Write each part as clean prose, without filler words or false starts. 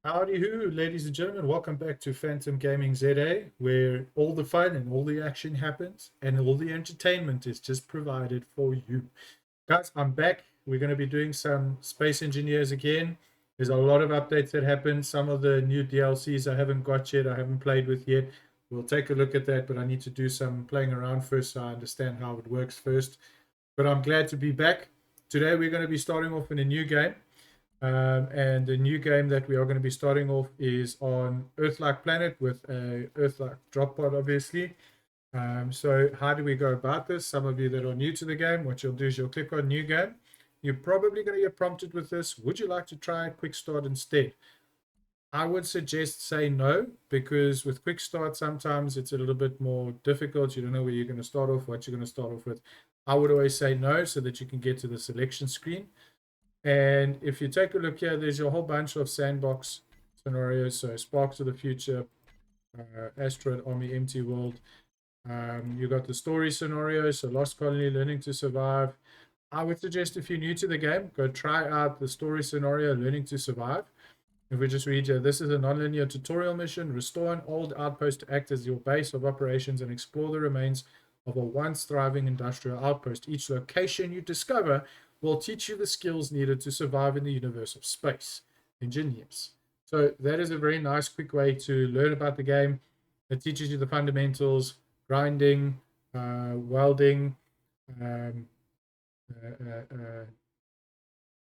Howdy ho, ladies and gentlemen. Welcome back to Phantom Gaming ZA, where all the fun and all the action happens and all the entertainment is just provided for you. Guys, I'm back. We're going to be doing some Space Engineers again. There's a lot of updates that happened. Some of the new DLCs I haven't got yet, I haven't played with yet. We'll take a look at that, but I need to do some playing around first so I understand how it works first. But I'm glad to be back. Today, we're going to be starting off in a new game. And the new game that we are going to be starting off is on Earth-like planet with a Earth-like drop pod, obviously. So how do we go about this? Some of you that are new to the game, what you'll do is you'll click on new game. You're probably going to get prompted with this. Would you like to try a quick start instead? I would suggest say no, because with quick start, sometimes it's a little bit more difficult. You don't know where you're going to start off, what you're going to start off with. I would always say no so that you can get to the selection screen. And if you take a look here, there's a whole bunch of sandbox scenarios. So Sparks of the Future, Asteroid Army, Empty World. You got the story scenario, so Lost Colony, Learning to Survive. I would suggest if you're new to the game, go try out the story scenario, Learning to Survive. If we just read here, this is a non-linear tutorial mission. Restore an old outpost to act as your base of operations and explore the remains of a once thriving industrial outpost. Each location you discover will teach you the skills needed to survive in the universe of space. Engineers. So that is a very nice, quick way to learn about the game. It teaches you the fundamentals, grinding, welding, um,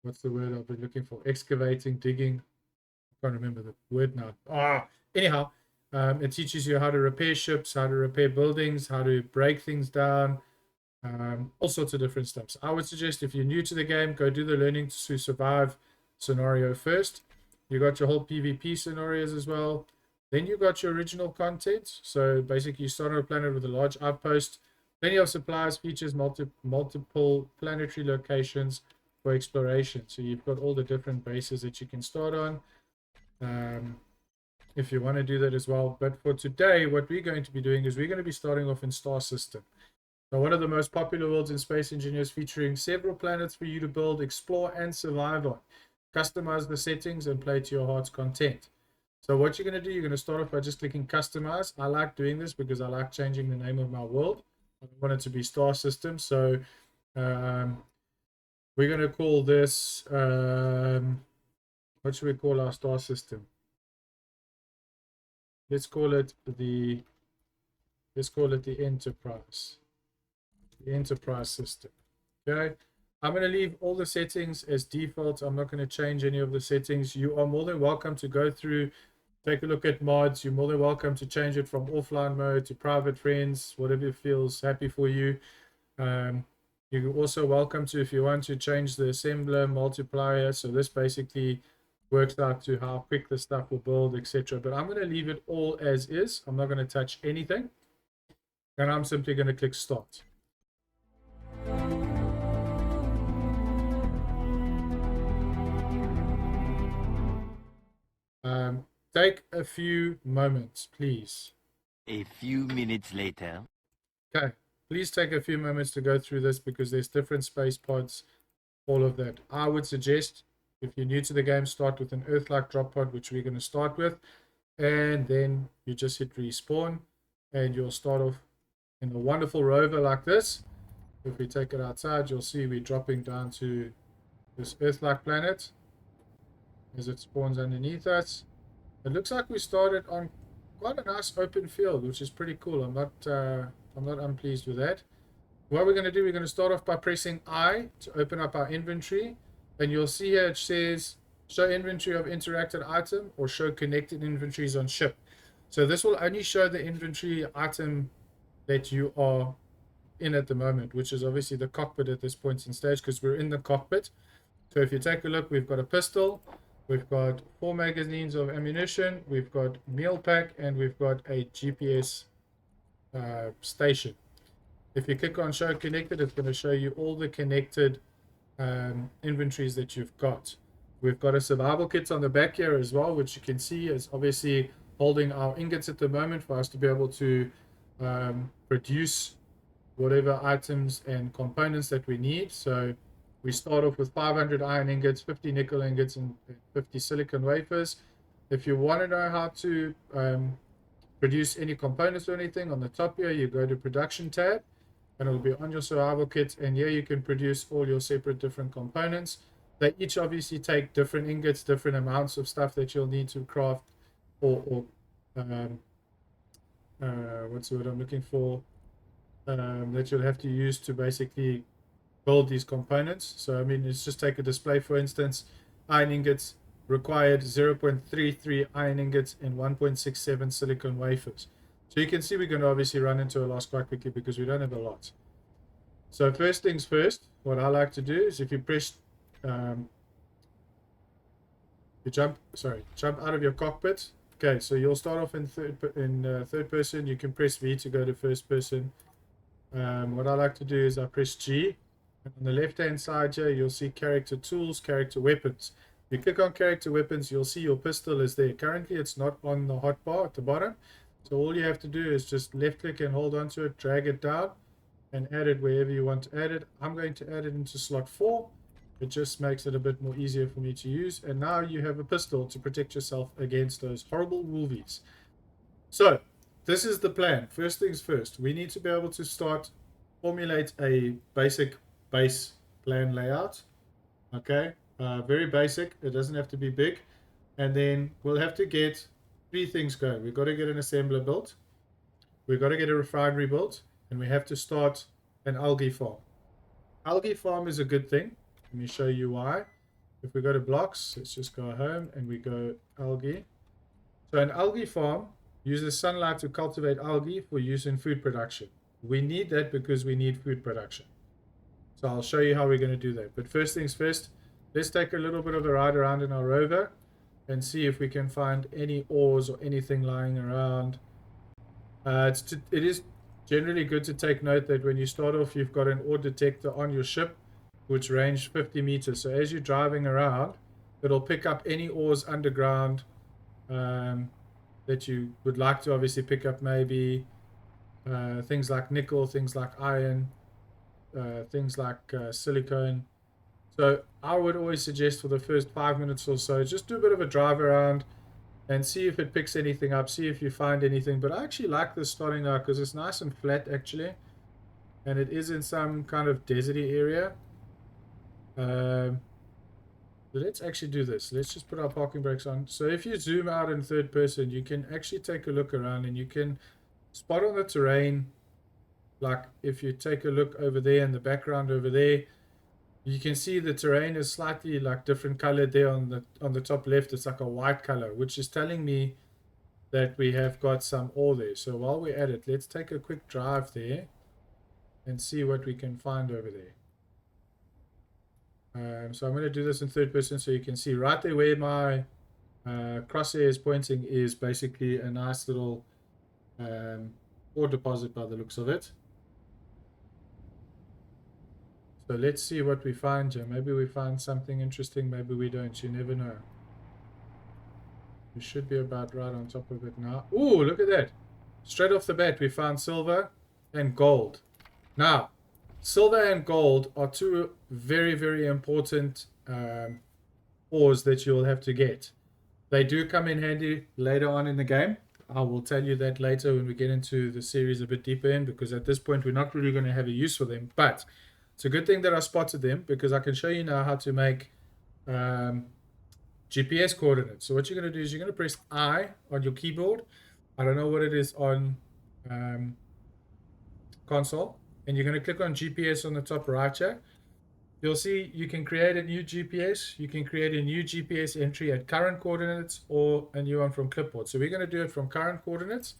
what's the word I've been looking for? Excavating, digging. I can't remember the word now. Anyhow, it teaches you how to repair ships, how to repair buildings, how to break things down, all sorts of different stuff. So I would suggest if you're new to the game, go do the learning to survive scenario first. You got your whole PvP scenarios as well. Then you got your original content. So basically, you start on a planet with a large outpost, plenty of supplies, features, multiple planetary locations for exploration. So you've got all the different bases that you can start on. If you want to do that as well. But for today, what we're going to be doing is we're going to be starting off in Star System. So one of the most popular worlds in Space Engineers, featuring several planets for you to build, explore, and survive on. Customize the settings and play to your heart's content. So what you're going to do, you're going to start off by just clicking customize. I like doing this because I like changing the name of my world. I want it to be Star System. So we're going to call this, what should we call our star system? Let's call it the Enterprise. The Enterprise system. Okay. I'm going to leave all the settings as default. I'm not going to change any of the settings. You are more than welcome to go through, take a look at mods. You're more than welcome to change it from offline mode to private friends, whatever feels happy for you. You're also welcome to, if you want to, change the assembler multiplier. So this basically works out to how quick the stuff will build, etc. But I'm going to leave it all as is. I'm not going to touch anything. And I'm simply going to click start. Take a few moments, please. A few minutes later. Okay, please take a few moments to go through this because there's different space pods, all of that. I would suggest, if you're new to the game, start with an Earth-like drop pod, which we're going to start with, and then you just hit respawn, and you'll start off in a wonderful rover like this. If we take it outside, you'll see we're dropping down to this Earth-like planet as it spawns underneath us. It looks like we started on quite a nice open field, which is pretty cool. I'm not unpleased with that. What we're going to do, we're going to start off by pressing I to open up our inventory. And you'll see here it says show inventory of interacted item or show connected inventories on ship. So this will only show the inventory item that you are in at the moment, which is obviously the cockpit at this point in stage because we're in the cockpit. So if you take a look, we've got a pistol, we've got 4 magazines of ammunition, we've got meal pack, and we've got a GPS station. If you click on show connected, it's going to show you all the connected inventories that you've got. We've got a survival kit on the back here as well, which you can see is obviously holding our ingots at the moment for us to be able to produce whatever items and components that we need. So we start off with 500 iron ingots, 50 nickel ingots, and 50 silicon wafers. If you want to know how to produce any components or anything, on the top here, you go to production tab, and it'll be on your survival kit. And here you can produce all your separate different components. They each obviously take different ingots, different amounts of stuff that you'll need to craft, or what's the word I'm looking for? That you'll have to use to basically build these components. So I mean, let's just take a display, for instance. Iron ingots required 0.33 iron ingots and 1.67 silicon wafers. So you can see we're going to obviously run into a loss quite quickly because we don't have a lot. So first things first, what I like to do is if you press you jump out of your cockpit. Okay, so you'll start off in third person. You can press V to go to first person. What I like to do is I press G, and on the left hand side here you'll see character tools, character weapons. If you click on character weapons, you'll see your pistol is there. Currently it's not on the hotbar at the bottom, so all you have to do is just left click and hold on to it, drag it down, and add it wherever you want to add it. I'm going to add it into slot 4. It just makes it a bit more easier for me to use, and now you have a pistol to protect yourself against those horrible wolvies. So this is the plan. First things first, we need to be able to start formulate a basic base plan layout. Okay, very basic. It doesn't have to be big. And then we'll have to get 3 things going. We've got to get an assembler built, we've got to get a refinery built, and we have to start an algae farm. Algae farm is a good thing. Let me show you why. If we go to blocks, let's just go home and we go algae. So an algae farm uses sunlight to cultivate algae for use in food production. We need that because we need food production. So I'll show you how we're going to do that. But first things first, let's take a little bit of a ride around in our rover and see if we can find any ores or anything lying around. It is generally good to take note that when you start off, you've got an ore detector on your ship, which range 50 meters. So as you're driving around, it'll pick up any ores underground that you would like to obviously pick up, maybe things like nickel, things like iron, things like silicone. So I would always suggest for the first 5 minutes or so, just do a bit of a drive around and see if it picks anything up, see if you find anything. But I actually like this starting out because it's nice and flat actually, and it is in some kind of deserty area. Let's actually do this. Let's just put our parking brakes on. So if you zoom out in third person, you can actually take a look around and you can spot on the terrain. Like if you take a look over there in the background over there, you can see the terrain is slightly like different colored there on the top left. It's like a white color, which is telling me that we have got some ore there. So while we're at it, let's take a quick drive there and see what we can find over there. So I'm going to do this in third person so you can see right there where my crosshair is pointing is basically a nice little ore deposit by the looks of it. So let's see what we find here. Maybe we find something interesting, maybe we don't. You never know. We should be about right on top of it now. Ooh, look at that. Straight off the bat, we found silver and gold. Now, silver and gold are 2 very, very important ores that you'll have to get. They do come in handy later on in the game. I will tell you that later when we get into the series a bit deeper in, because at this point we're not really going to have a use for them. But it's a good thing that I spotted them, because I can show you now how to make GPS coordinates. So what you're going to do is you're going to press I on your keyboard. I don't know what it is on console. And you're going to click on GPS on the top right here. You'll see you can create a new GPS. You can create a new GPS entry at current coordinates or a new one from clipboard. So we're going to do it from current coordinates,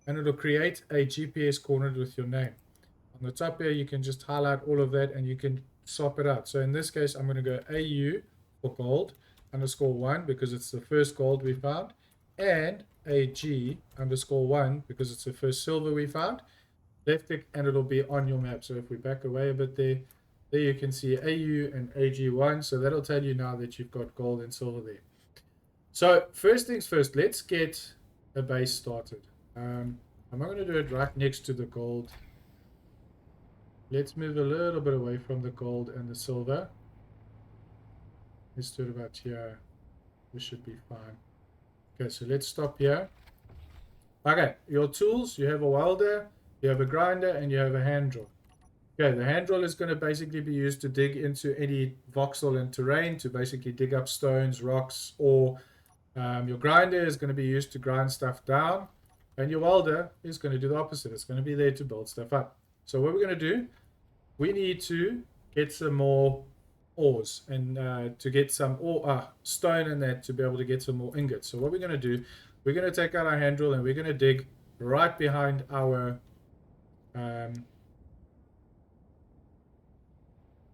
and it'll create a GPS coordinate with your name. On the top here, you can just highlight all of that and you can swap it out. So in this case, I'm going to go AU for gold _1 because it's the first gold we found, and AG _1 because it's the first silver we found. Left click and it'll be on your map. So if we back away a bit there you can see AU and AG1. So that'll tell you now that you've got gold and silver there. So first things first, let's get a base started. I'm not going to do it right next to the gold. Let's move a little bit away from the gold and the silver. Let's do it about here. This should be fine. Okay, so let's stop here. Okay, your tools, you have a welder, you have a grinder, and you have a hand drill. Okay, the hand drill is going to basically be used to dig into any voxel and terrain, to basically dig up stones, rocks, or your grinder is going to be used to grind stuff down, and your welder is going to do the opposite. It's going to be there to build stuff up. So what we're going to do, we need to get some more ores, and to get some ore, stone in that, to be able to get some more ingots. So what we're going to do, we're going to take out our hand drill and we're going to dig right behind our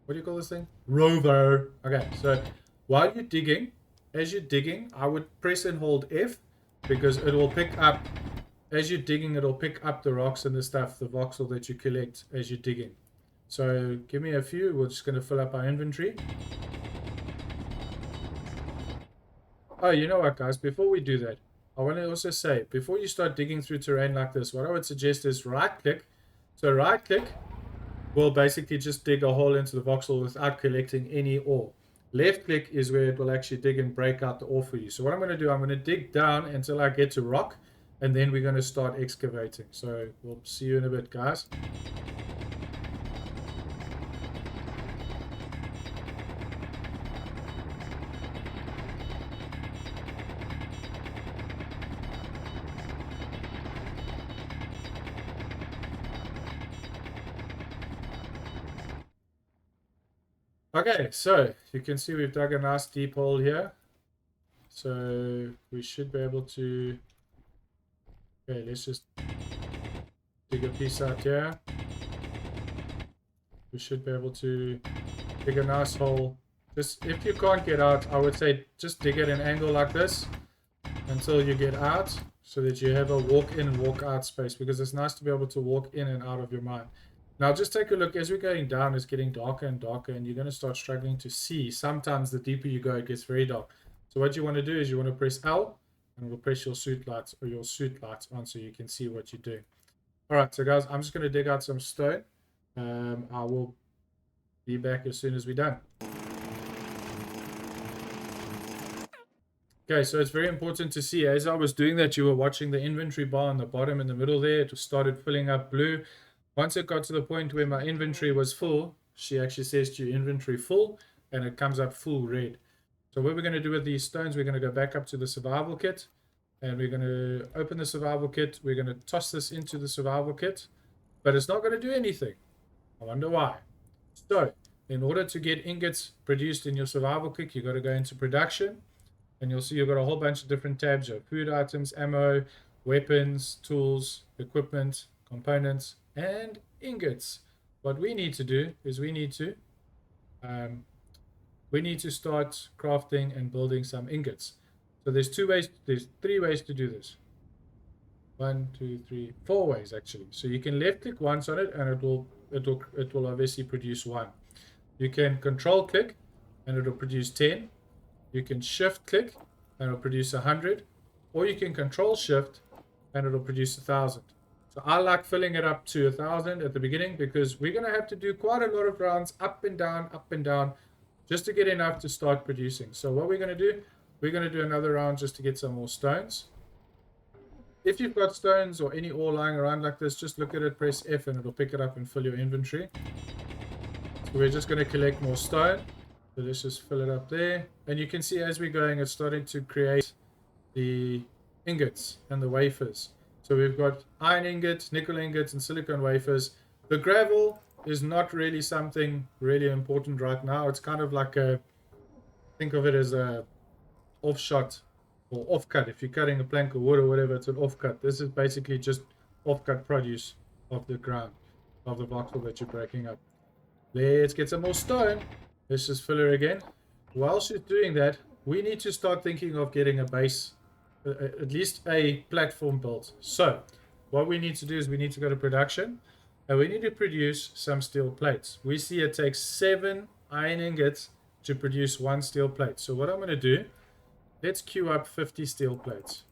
what do you call this thing? Rover. Okay, so while you're digging, as you're digging, I would press and hold F, because it will pick up, as you're digging, it'll pick up the rocks and the stuff, the voxel that you collect as you're digging. So give me a few. We're just going to fill up our inventory. Oh, you know what, guys? Before we do that, I want to also say, before you start digging through terrain like this, what I would suggest is right-click. So right-click will basically just dig a hole into the voxel without collecting any ore. Left-click is where it will actually dig and break out the ore for you. So what I'm going to do, I'm going to dig down until I get to rock, and then we're going to start excavating. So we'll see you in a bit, guys. Okay, so you can see we've dug a nice deep hole here. So we should be able to... Okay, let's just dig a piece out here. We should be able to dig a nice hole. Just, if you can't get out, I would say just dig at an angle like this until you get out, so that you have a walk in and walk out space, because it's nice to be able to walk in and out of your mine. Now just take a look. As we're going down, it's getting darker and darker, and you're going to start struggling to see. Sometimes the deeper you go, it gets very dark. So what you want to do is you want to press L, and it will press your suit lights, or your suit lights on, so you can see what you're doing. All right, so guys, I'm just going to dig out some stone. I will be back as soon as we're done. Okay, so it's very important to see, as I was doing that, you were watching the inventory bar on the bottom in the middle there. It started filling up blue. Once it got to the point where my inventory was full, she actually says to you, inventory full, and it comes up full red. So what we're going to do with these stones, we're going to go back up to the survival kit, and we're going to open the survival kit. We're going to toss this into the survival kit, but it's not going to do anything. I wonder why. So in order to get ingots produced in your survival kit, you've got to go into production, and you'll see you've got a whole bunch of different tabs here: food items, ammo, weapons, tools, equipment, components, and ingots. What we need to do is we need to start crafting and building some ingots. So there's three ways to do this. 1, 2, 3, 4 ways actually. So you can left click once on it, and it will obviously produce 1. You can control click and it'll produce 10. You can shift click and it'll produce 100, or you can control shift and it'll produce 1,000. So I like filling it up to 1,000 at the beginning, because we're going to have to do quite a lot of rounds up and down, just to get enough to start producing. So what we're going to do, we're going to do another round just to get some more stones. If you've got stones or any ore lying around like this, just look at it, press F, and it'll pick it up and fill your inventory. So we're just going to collect more stone. So let's just fill it up there. And you can see as we're going, it's starting to create the ingots and the wafers. So we've got iron ingots, nickel ingots, and silicon wafers. The gravel is not really something really important right now. It's kind of like think of it as a offshot or offcut. If you're cutting a plank of wood or whatever, it's an offcut. This is basically just offcut produce of the ground, of the voxel that you're breaking up. Let's get some more stone. Let's just fill her again. While she's doing that, we need to start thinking of getting a base, at least a platform built. So what we need to do is we need to go to production, and we need to produce some steel plates. We see it takes 7 iron ingots to produce 1 steel plate. So what I'm going to do, let's queue up 50 steel plates.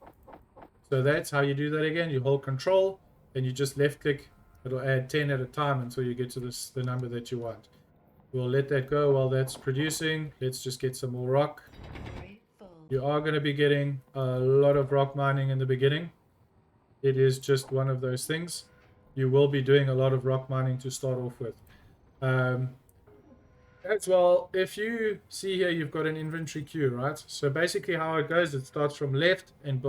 So that's how you do that again. You hold control and you just left click. It'll add 10 at a time until you get to the number that you want. We'll let that go while that's producing. Let's just get some more rock. You are going to be getting a lot of rock mining in the beginning. It is just one of those things. You will be doing a lot of rock mining to start off with. As well, if you see here, you've got an inventory queue, right? So basically how it goes, it starts from left and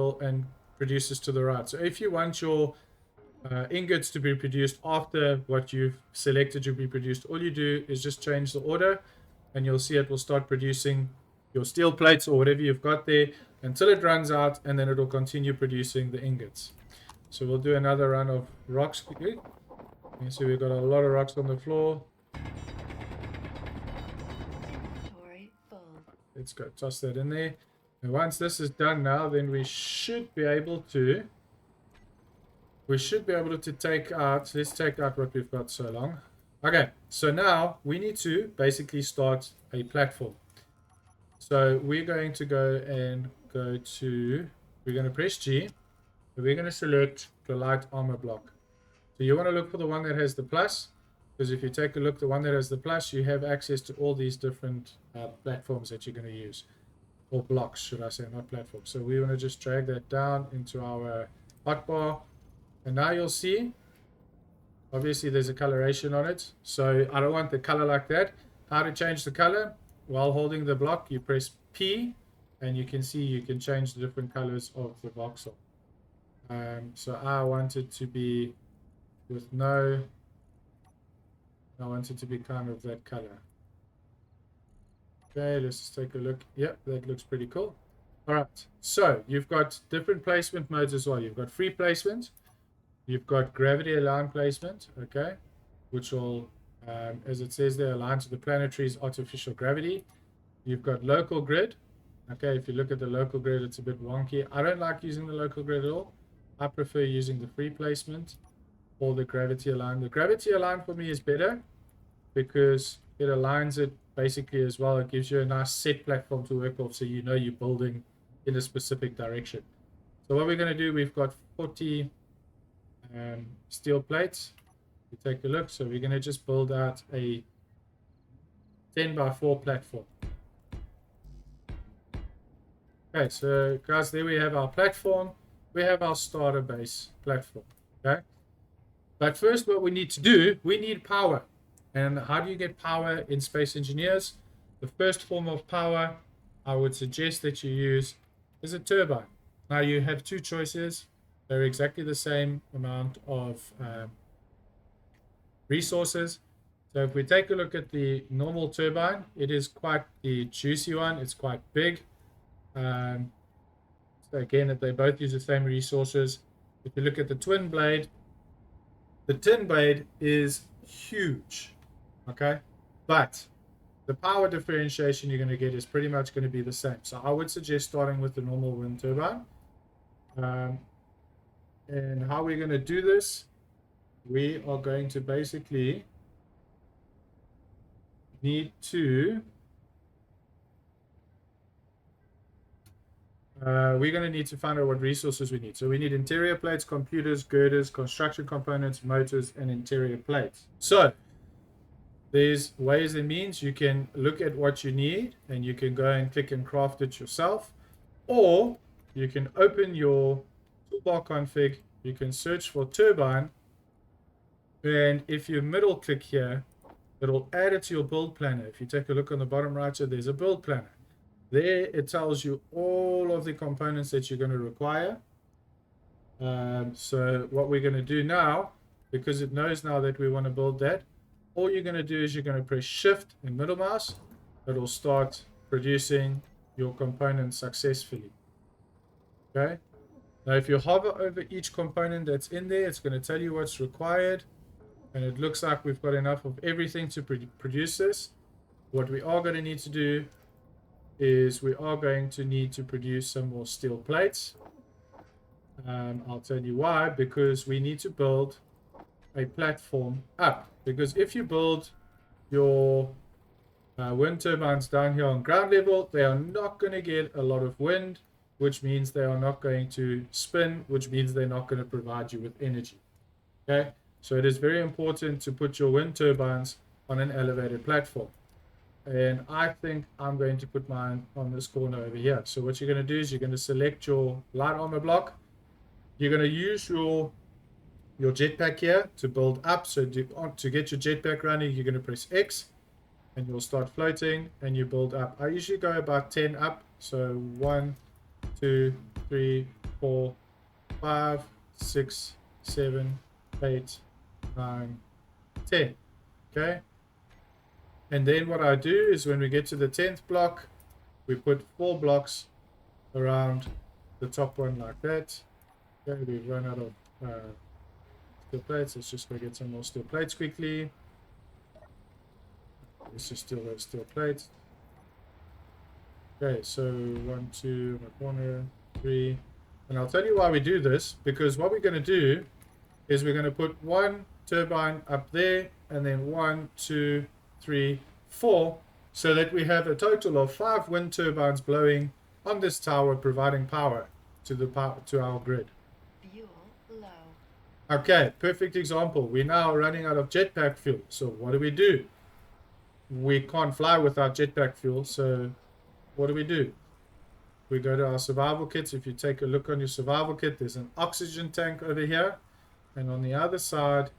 produces to the right. So if you want your ingots to be produced after what you've selected to be produced, all you do is just change the order and you'll see it will start producing your steel plates or whatever you've got there until it runs out, and then it will continue producing the ingots. So we'll do another run of rocks quickly. You see we've got a lot of rocks on the floor. Let's go toss that in there. And once this is done now, then we should be able to take out, let's take out what we've got so long. Okay, so now we need to basically start a platform. So we're going to we're going to press G, and we're going to select the light armor block. So you want to look for the one that has the plus, because if you take a look, the one that has the plus, you have access to all these different platforms that you're going to use, or blocks, should I say, not platforms. So we want to just drag that down into our hotbar, and now you'll see, obviously there's a coloration on it, so I don't want the color like that. How to change the color? While holding the block, you press P, and you can see you can change the different colors of the voxel. So I want it to be with I want it to be kind of that color. Okay, let's just take a look. Yep, that looks pretty cool. All right, so you've got different placement modes as well. You've got free placement, you've got gravity aligned placement, okay, which will, as it says there, align to the planetary's artificial gravity. You've got local grid. Okay, if you look at the local grid, it's a bit wonky. I don't like using the local grid at all. I prefer using the free placement or the gravity aligned. The gravity aligned for me is better because it aligns it basically as well. It gives you a nice set platform to work off, so you know you're building in a specific direction. So what we're going to do, we've got 40 steel plates. You take a look. So we're going to just build out a 10x4 platform. Okay, so guys, there we have our platform. We have our starter base platform. Okay, but first what we need to do, we need power. And how do you get power in Space Engineers? The first form of power I would suggest that you use is a turbine. Now you have two choices. They're exactly the same amount of resources. So if we take a look at the normal turbine, it is quite the juicy one. It's quite big. So again, they both use the same resources. If you look at the twin blade, the tin blade is huge, okay? But the power differentiation you're going to get is pretty much going to be the same. So I would suggest starting with the normal wind turbine. And how we're going to do this, we are going to basically need to we're going to need to find out what resources we need. So we need interior plates, computers, girders, construction components, motors, and interior plates. So there's ways and means. You can look at what you need and you can go and click and craft it yourself, or you can open your toolbar config, you can search for turbine, and if you middle click here, it'll add it to your build planner. If you take a look on the bottom right here, there's a build planner. There it tells you all of the components that you're going to require. So what we're going to do now, because it knows now that we want to build that, all you're going to do is you're going to press shift and middle mouse. It'll start producing your components successfully. Okay. Now if you hover over each component that's in there, it's going to tell you what's required. And it looks like we've got enough of everything to produce this. What we are going to need to do is we are going to need to produce some more steel plates. I'll tell you why, because we need to build a platform up. Because if you build your wind turbines down here on ground level, they are not going to get a lot of wind, which means they are not going to spin, which means they're not going to provide you with energy. Okay, so it is very important to put your wind turbines on an elevated platform. And I think I'm going to put mine on this corner over here. So what you're going to do is you're going to select your light armor block. You're going to use your jetpack here to build up. So to get your jetpack running, you're going to press X and you'll start floating and you build up. I usually go about 10 up. So 1, 2, 3, 4, 5, 6, 7, 8, 9, 10. Okay. And then what I do is when we get to the 10th block, we put 4 blocks around the top one like that. Okay, we've run out of steel plates. Let's just go get some more steel plates quickly. Let's just steal those steel plates. Okay, so 1, 2 in the corner, 3. And I'll tell you why we do this, because what we're going to do is we're going to put 1 turbine up there, and then 1, 2, 3, 4, so that we have a total of 5 wind turbines blowing on this tower, providing power to our grid. Fuel low. Okay, perfect example. We're now running out of jetpack fuel. So what do? We can't fly without jetpack fuel. So what do? We go to our survival kits. If you take a look on your survival kit, there's an oxygen tank over here. And on the other side,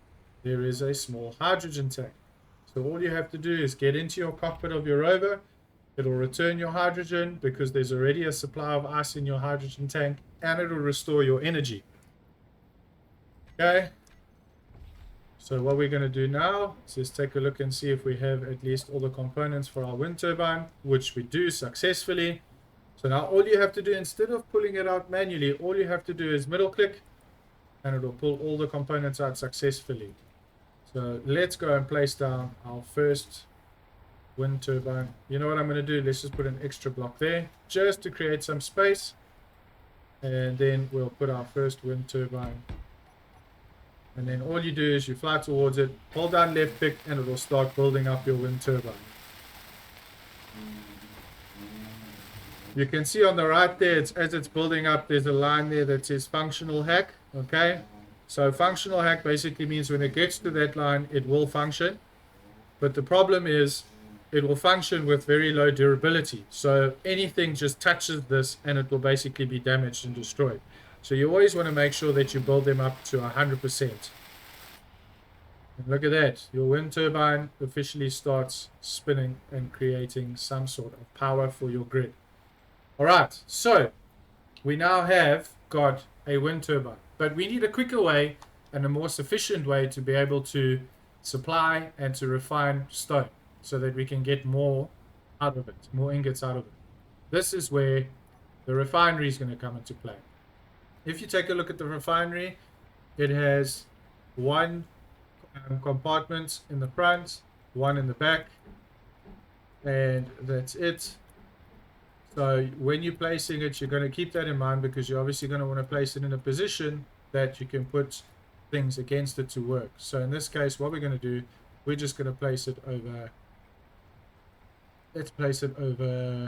there is a small hydrogen tank. So all you have to do is get into your cockpit of your rover. It'll return your hydrogen because there's already a supply of ice in your hydrogen tank, and it'll restore your energy. Okay. So what we're going to do now is just take a look and see if we have at least all the components for our wind turbine, which we do successfully. So now all you have to do, instead of pulling it out manually, all you have to do is middle click and it'll pull all the components out successfully. So let's go and place down our first wind turbine. You know what I'm going to do? Let's just put an extra block there just to create some space. And then we'll put our first wind turbine. And then all you do is you fly towards it, hold down left click, and it will start building up your wind turbine. You can see on the right there, as it's building up, there's a line there that says functional hack. Okay, so functional hack basically means when it gets to that line, it will function. But the problem is it will function with very low durability. So anything just touches this and it will basically be damaged and destroyed. So you always want to make sure that you build them up to 100%. And look at that. Your wind turbine officially starts spinning and creating some sort of power for your grid. All right. So we now have got a wind turbine. But we need a quicker way and a more sufficient way to be able to supply and to refine stone so that we can get more out of it, more ingots out of it. This is where the refinery is going to come into play. If you take a look at the refinery, it has 1 compartment in the front, 1 in the back, and that's it. So when you're placing it, you're going to keep that in mind because you're obviously going to want to place it in a position that you can put things against it to work. So in this case, what we're going to do, we're just going to place it over. Let's place it over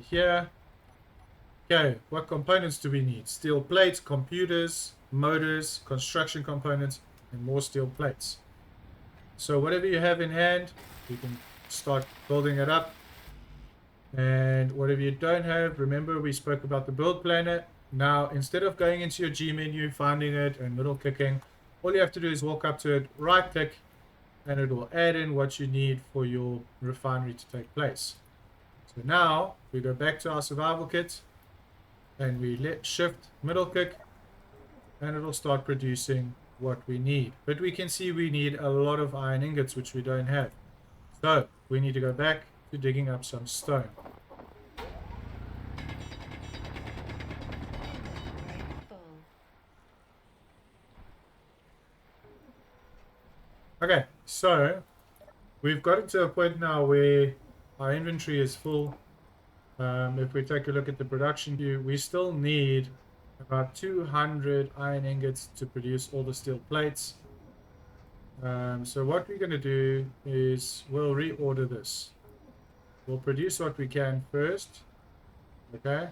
here. Okay, what components do we need? Steel plates, computers, motors, construction components, and more steel plates. So whatever you have in hand, you can start building it up. And whatever you don't have, remember we spoke about the build planner. Now, instead of going into your G menu, finding it, and middle clicking, all you have to do is walk up to it, right click, and it will add in what you need for your refinery to take place. So now, we go back to our survival kit, and we shift middle click, and it'll start producing what we need. But we can see we need a lot of iron ingots, which we don't have. So we need to go back to digging up some stone. Okay, so we've gotten to a point now where our inventory is full. If we take a look at the production view, we still need about 200 iron ingots to produce all the steel plates. So what we're going to do is we'll reorder this. We'll produce what we can first, okay?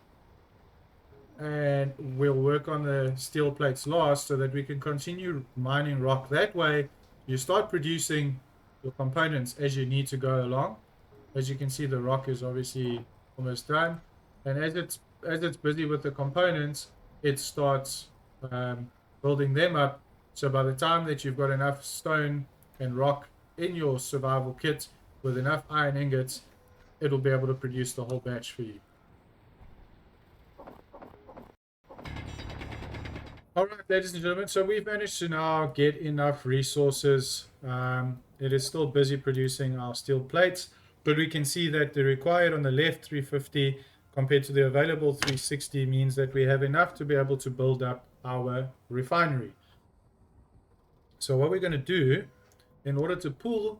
And we'll work on the steel plates last so that we can continue mining rock. That way, you start producing your components as you need to go along. As you can see, the rock is obviously almost done, and as it's busy with the components, it starts building them up. So by the time that you've got enough stone and rock in your survival kit with enough iron ingots, it'll be able to produce the whole batch for you. All right, ladies and gentlemen, so we've managed to now get enough resources. It is still busy producing our steel plates, but we can see that the required on the left 350 compared to the available 360 means that we have enough to be able to build up our refinery. So what we're going to do in order to pull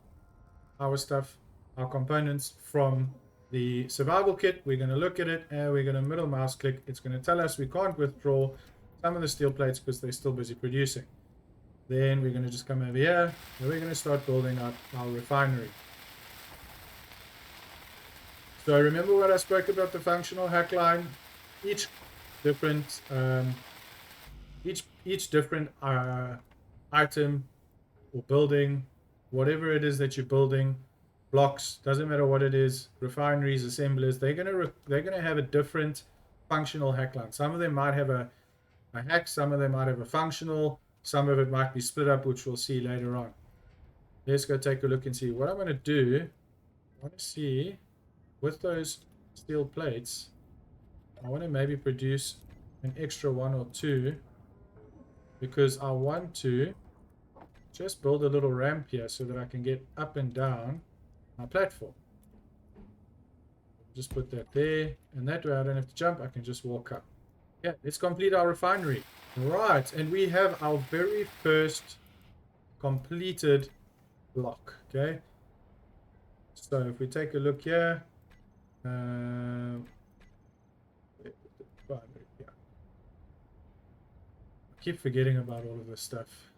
our stuff, our components from the survival kit, we're going to look at it and we're going to middle mouse click. It's going to tell us we can't withdraw some of the steel plates because they're still busy producing. Then we're going to just come over here and we're going to start building up our refinery. So remember what I spoke about the functional hack line? Each different item or building, whatever it is that you're building, blocks, doesn't matter what it is, refineries, assemblers, they're gonna have a different functional hack line. Some of them might have a hack, some of them might have a functional, some of it might be split up, which we'll see later on. Let's go take a look and see what I'm going to do. I want to see with those steel plates, I want to maybe produce an extra 1 or 2 because I want to just build a little ramp here so that I can get up and down my platform. Just put that there, and that way I don't have to jump, I can just walk up. Yeah, let's complete our refinery. Right, and we have our very first completed block. Okay, so if we take a look here, I keep forgetting about all of this stuff.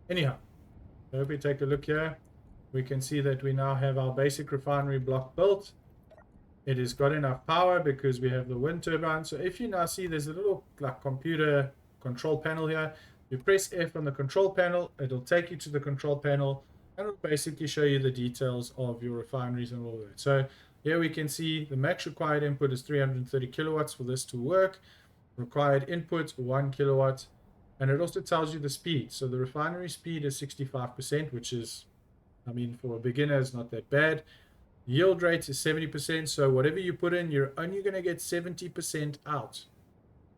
Anyhow, so if we take a look here, we can see that we now have our basic refinery block built. It has got enough power because we have the wind turbine. So if you now see there's a little like computer control panel here, you press F on the control panel, it'll take you to the control panel and it'll basically show you the details of your refineries and all that. So here we can see the max required input is 330 kilowatts for this to work. Required input 1 kilowatt, and it also tells you the speed. So the refinery speed is 65%, which is, I mean, for a beginner is not that bad. Yield rate is 70%, so whatever you put in, you're only going to get 70% out.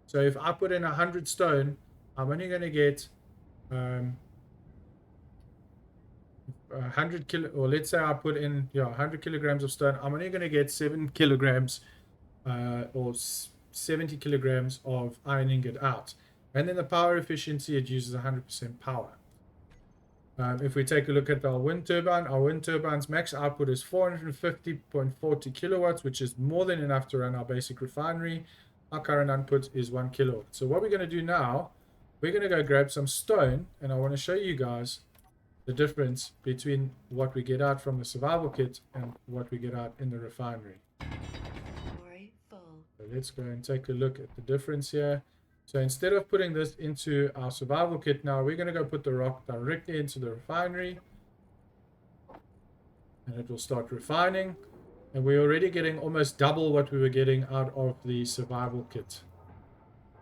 So if I put in 100 stone, I'm only going to get 100 kilo, or let's say I put in 100 kilograms of stone, I'm only going to get 7 kilograms or 70 kilograms of iron ingot out. And then the power efficiency, it uses 100% power. If we take a look at our wind turbine's max output is 450.40 kilowatts, which is more than enough to run our basic refinery. Our current output is 1 kilowatt. So what we're going to do now, we're going to go grab some stone, and I want to show you guys the difference between what we get out from the survival kit and what we get out in the refinery. So let's go and take a look at the difference here. So instead of putting this into our survival kit now, we're going to go put the rock directly into the refinery. And it will start refining. And we're already getting almost double what we were getting out of the survival kit.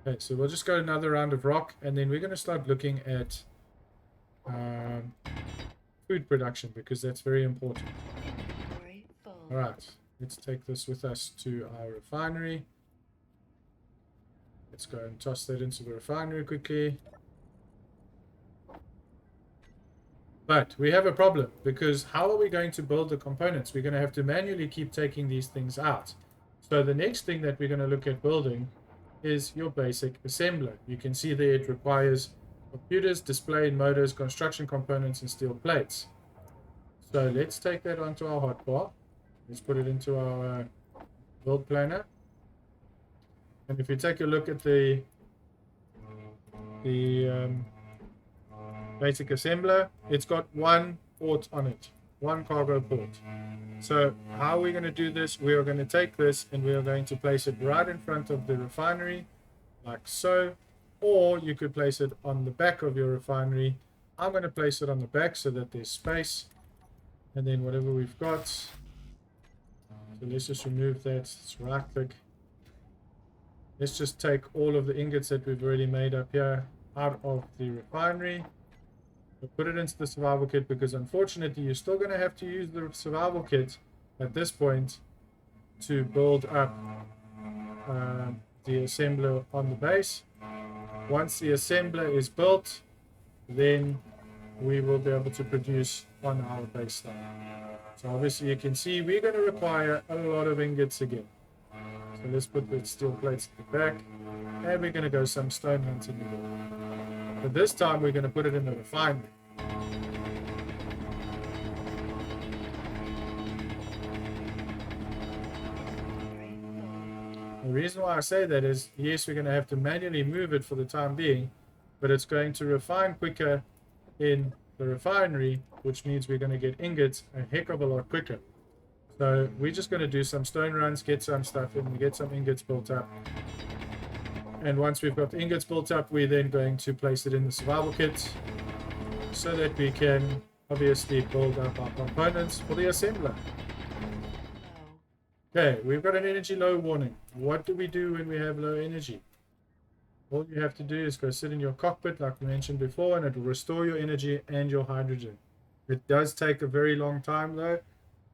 Okay, so we'll just go another round of rock. And then we're going to start looking at food production because that's very important. Alright, let's take this with us to our refinery. Let's go and toss that into the refinery quickly. But we have a problem because how are we going to build the components? We're going to have to manually keep taking these things out. So the next thing that we're going to look at building is your basic assembler. You can see there it requires computers, display, motors, construction components, and steel plates. So let's take that onto our hotbar. Let's put it into our build planner. And if you take a look at the basic assembler, it's got one port on it, one cargo port. So how are we going to do this? We are going to take this and we are going to place it right in front of the refinery, like so. or you could place it on the back of your refinery. I'm going to place it on the back so that there's space. And then whatever we've got, so let's just remove that. Let's right click. Let's just take all of the ingots that we've already made up here out of the refinery. We'll put it into the survival kit, because unfortunately you're still going to have to use the survival kit at this point to build up the assembler on the base. Once the assembler is built, then we will be able to produce on our base style. So obviously you can see we're going to require a lot of ingots again. So let's put the steel plates at the back, and we're going to go some stone hunting again. But this time we're going to put it in the refinery. The reason why I say that is, yes, we're going to have to manually move it for the time being, but it's going to refine quicker in the refinery, which means we're going to get ingots a heck of a lot quicker. So we're just going to do some stone runs, get some stuff in, get some ingots built up. And once we've got the ingots built up, we're then going to place it in the survival kit so that we can obviously build up our components for the assembler. Okay, we've got an energy low warning. What do we do when we have low energy? All you have to do is go sit in your cockpit, like we mentioned before, and it will restore your energy and your hydrogen. It does take a very long time, though.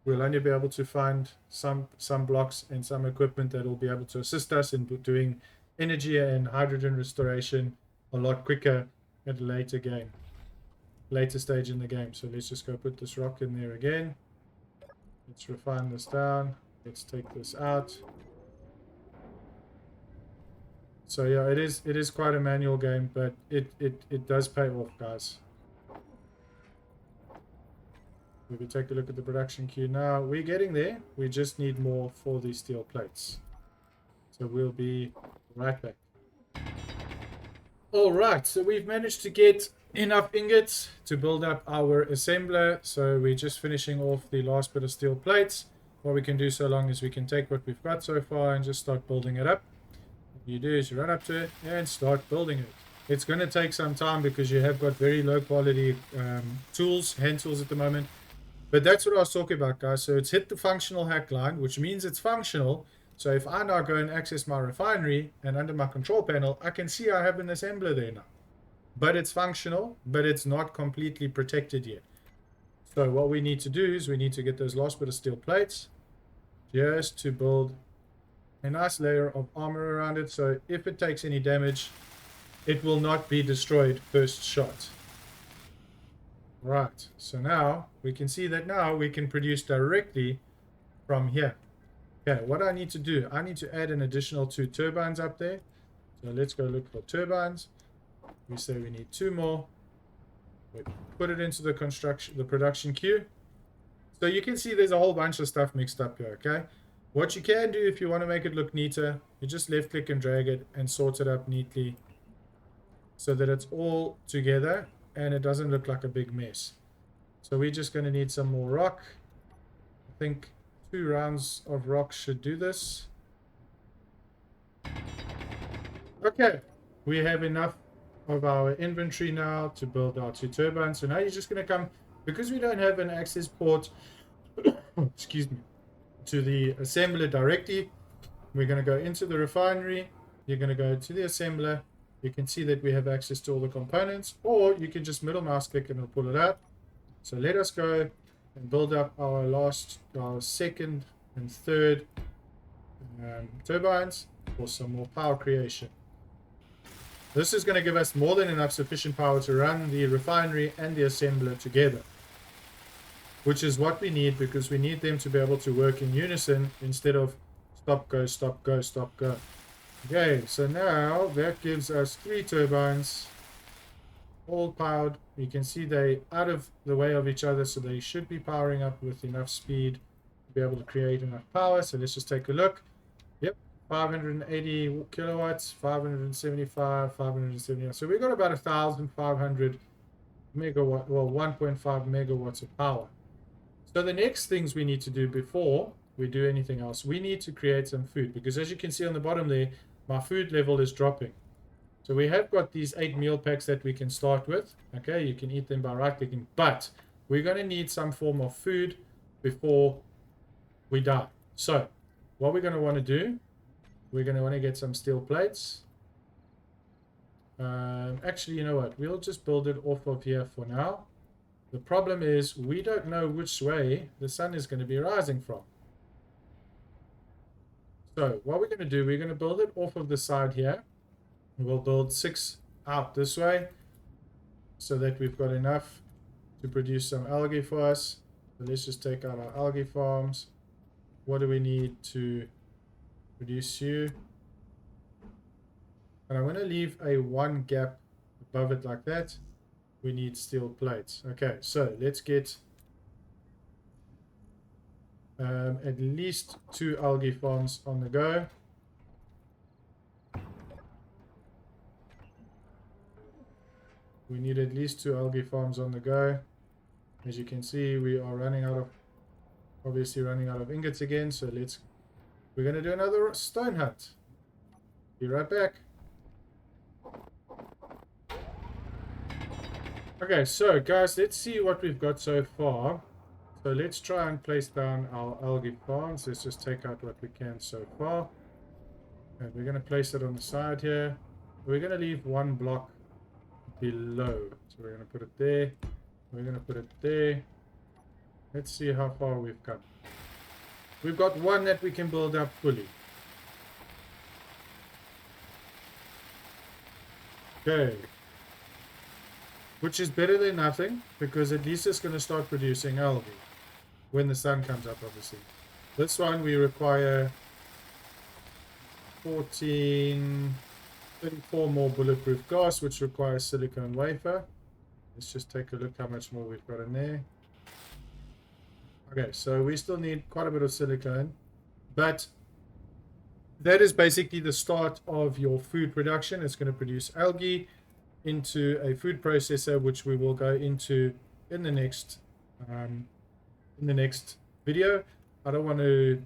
We'll only be able to find some blocks and some equipment that will be able to assist us in doing energy and hydrogen restoration a lot quicker at a later stage in the game. So let's just go put this rock in there again. Let's refine this down. Let's take this out. So yeah, it is quite a manual game, but it does pay off, guys. If we take a look at the production queue now, we're getting there. We just need more for these steel plates. So we'll be right back. Alright, so we've managed to get enough ingots to build up our assembler. So we're just finishing off the last bit of steel plates. What we can do so long is we can take what we've got so far and just start building it up. What you do is you run up to it and start building it. It's going to take some time because you have got very low quality tools, hand tools at the moment. But that's what I was talking about, guys. So it's hit the functional hack line, which means it's functional. So if I now go and access my refinery and under my control panel, I can see I have an assembler there now. But it's functional, but it's not completely protected yet. So what we need to do is we need to get those last bit of steel plates just to build a nice layer of armor around it. So if it takes any damage, it will not be destroyed first shot. Right, so now we can see that now we can produce directly from here. Okay, what I need to do, I need to add an additional 2 turbines up there. So let's go look for turbines. We say we need 2 more. We put it into the production queue. So you can see there's a whole bunch of stuff mixed up here, okay? What you can do if you want to make it look neater, you just left click and drag it and sort it up neatly so that it's all together and it doesn't look like a big mess. So we're just going to need some more rock. I think 2 rounds of rock should do this. Okay, we have enough of our inventory now to build our 2 turbines. So now you're just going to come, because we don't have an access port, excuse me, to the assembler directly, we're going to go into the refinery. You're going to go to the assembler. You can see that we have access to all the components, or you can just middle mouse click and it'll pull it out. So let us go and build up our second and third turbines for some more power creation. This is going to give us more than enough sufficient power to run the refinery and the assembler together, which is what we need, because we need them to be able to work in unison instead of stop, go, stop, go, stop, go. Okay, so now that gives us 3 turbines, all powered. You can see they out of the way of each other, so they should be powering up with enough speed to be able to create enough power. So let's just take a look. Yep, 580 kilowatts, 575, 579. So we've got about 1,500 megawatt, well, 1.5 megawatts of power. So the next things we need to do before we do anything else, we need to create some food, because as you can see on the bottom there, my food level is dropping. So we have got these 8 meal packs that we can start with. Okay, you can eat them by right clicking, but we're going to need some form of food before we die. So what we're going to want to do, we're going to want to get some steel plates. Actually, you know what? We'll just build it off of here for now. The problem is we don't know which way the sun is going to be rising from. So what we're going to do, we're going to build it off of the side here. We'll build 6 out this way so that we've got enough to produce some algae for us. So let's just take out our algae farms. What do we need to produce you? And I'm going to leave a 1 gap above it like that. We need steel plates. Okay, so let's get at least 2 algae farms on the go. We need at least 2 algae farms on the go. As you can see, we are running out of, obviously running out of ingots again. So we're going to do another stone hunt. Be right back. Okay, so guys, let's see what we've got so far. So let's try and place down our algae farms. Let's just take out what we can so far. And we're going to place it on the side here. We're going to leave 1 block below. So we're going to put it there. We're going to put it there. Let's see how far we've come. We've got 1 that we can build up fully. Okay. Which is better than nothing, because at least it's going to start producing algae when the sun comes up, obviously. This one we require 34 more bulletproof glass, which requires silicone wafer. Let's just take a look how much more we've got in there. Okay, so we still need quite a bit of silicone, but that is basically the start of your food production. It's going to produce algae into a food processor, which we will go into in the next video. I don't want to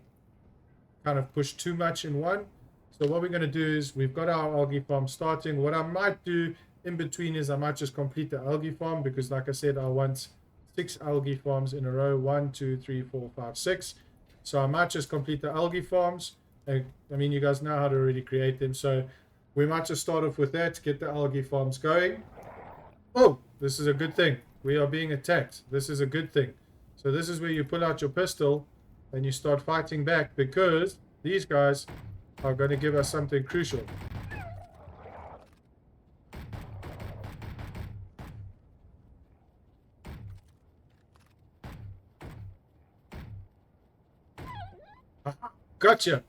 kind of push too much in one. So what we're going to do is we've got our algae farm starting. What I might do in between is I might just complete the algae farm, because like I said, I want 6 algae farms in a row. 1, 2, 3, 4, 5, 6. So I might just complete the algae farms. I mean, you guys know how to already create them. So we might just start off with that, get the algae farms going. Oh, this is a good thing. We are being attacked. This is a good thing. So this is where you pull out your pistol and you start fighting back, because these guys are going to give us something crucial. Gotcha.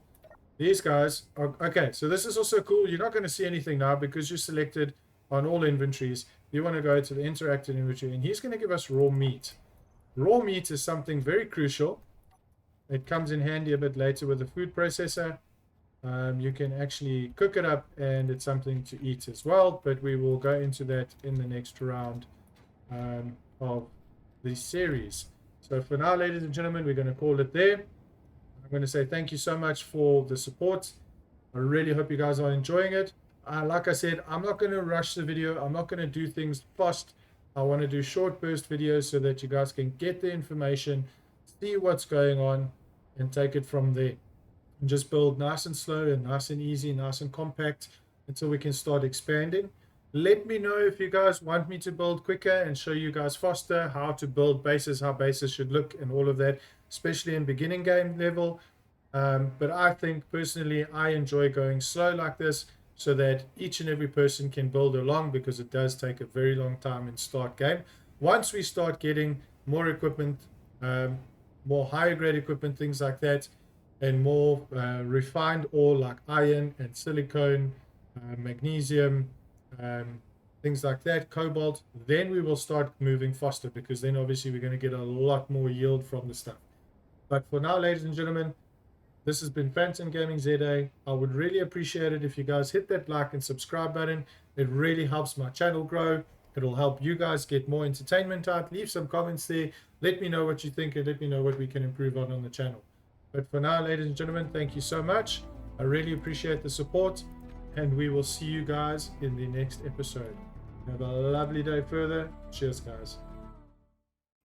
These guys are okay. So this is also cool. You're not going to see anything now because you're selected on all inventories. You want to go to the interactive inventory, and he's going to give us raw meat. Raw meat is something very crucial. It comes in handy a bit later with the food processor. You can actually cook it up, and it's something to eat as well. But we will go into that in the next round of the series. So for now, ladies and gentlemen, we're going to call it there. I'm going to say thank you so much for the support. I really hope you guys are enjoying it. Like I said, I'm not going to rush the video. I'm not going to do things fast. I want to do short burst videos so that you guys can get the information, see what's going on, and take it from there. And just build nice and slow and nice and easy, nice and compact until we can start expanding. Let me know if you guys want me to build quicker and show you guys faster how to build bases, how bases should look, and all of that, especially in beginning game level. But I think personally I enjoy going slow like this so that each and every person can build along, because it does take a very long time in start game. Once we start getting more equipment, more higher grade equipment, things like that, and more refined ore like iron and silicone, magnesium, things like that, cobalt, then we will start moving faster, because then obviously we're going to get a lot more yield from the stuff. But for now, ladies and gentlemen, this has been Phantom Gaming ZA. I would really appreciate it if you guys hit that like and subscribe button. It really helps my channel grow. It'll help you guys get more entertainment out. Leave some comments there. Let me know what you think, and let me know what we can improve on the channel. But for now, ladies and gentlemen, thank you so much. I really appreciate the support, and we will see you guys in the next episode. Have a lovely day further. Cheers, guys.